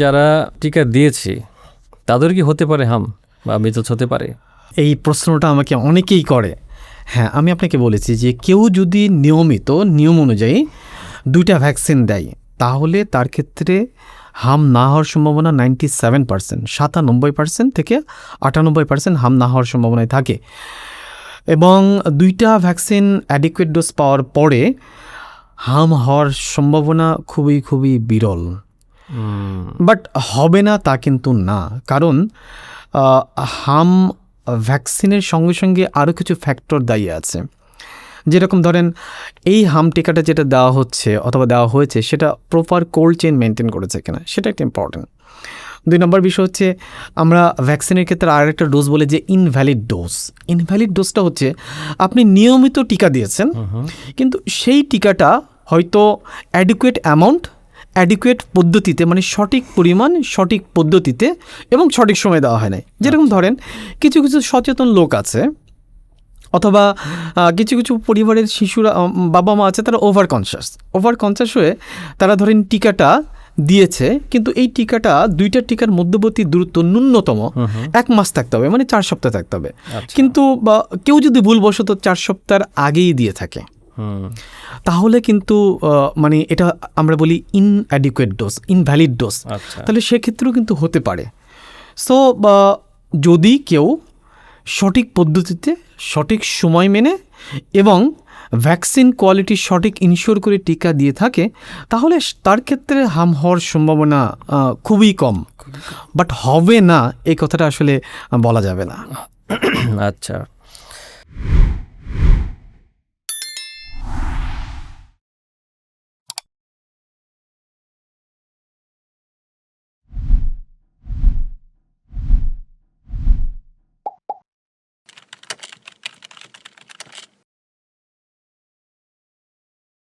যারা টিকা দিয়েছি তাদের কি হতে পারে হাম বা মিজলস হতে পারে? এই প্রশ্নটা আমাকে অনেকেই করে। হ্যাঁ, আমি আপনাকে বলেছি যে কেউ যদি নিয়ম অনুযায়ী 2টা ভ্যাকসিন দেয় তাহলে তার ক্ষেত্রে হাম না হওয়ার সম্ভাবনা 97%, 97% থেকে 98% হাম না হওয়ার সম্ভাবনায় থাকে। এবং 2টা ভ্যাকসিন অ্যাডিকুয়েট ডোজ পাওয়ার পরে হাম হওয়ার সম্ভাবনা খুবই খুবই বিরল। বাট হবে না তা কিন্তু না, কারণ হাম ভ্যাকসিনের সঙ্গে সঙ্গে আরও কিছু ফ্যাক্টর দায়ী আছে। যেরকম ধরেন এই হাম টিকাটা যেটা দেওয়া হচ্ছে অথবা দেওয়া হয়েছে সেটা প্রপার কোল্ড চেইন মেনটেন করেছে কিনা, সেটা একটা ইম্পর্টেন্ট। 2 নম্বর বিষয় হচ্ছে আমরা ভ্যাকসিনের ক্ষেত্রে আর একটা ডোজ বলে যে ইনভ্যালিড ডোজটা হচ্ছে আপনি নিয়মিত টিকা দিয়েছেন কিন্তু সেই টিকাটা হয়তো অ্যাডিকুয়েট অ্যামাউন্ট, অ্যাডিকুয়েট পদ্ধতিতে, মানে সঠিক পরিমাণ, সঠিক পদ্ধতিতে এবং সঠিক সময় দেওয়া হয় না। যেরকম ধরেন কিছু কিছু সচেতন লোক আছে অথবা কিছু কিছু পরিবারের শিশুরা, বাবা মা আছে, তারা ওভার কনসাস হয়ে তারা ধরেন টিকাটা দিয়েছে কিন্তু এই টিকাটা 2টা টিকার মধ্যবর্তী দূরত্ব ন্যূনতম 1 মাস থাকতে হবে, মানে 4 সপ্তাহ থাকতে হবে। কিন্তু কেউ যদি ভুলবশত 4 সপ্তাহের আগেই দিয়ে থাকে তাহলে কিন্তু মানে এটা আমরা বলি ইনভ্যালিড ডোজ। তাহলে সেক্ষেত্রেও কিন্তু হতে পারে। সো যদি কেউ সঠিক পদ্ধতিতে, সঠিক সময় মেনে এবং ভ্যাকসিন কোয়ালিটি সঠিক ইনশিওর করে টিকা দিয়ে থাকে তাহলে তার ক্ষেত্রে হাম হওয়ার সম্ভাবনা খুবই কম। বাট হবে না এই কথাটা আসলে বলা যাবে না। আচ্ছা।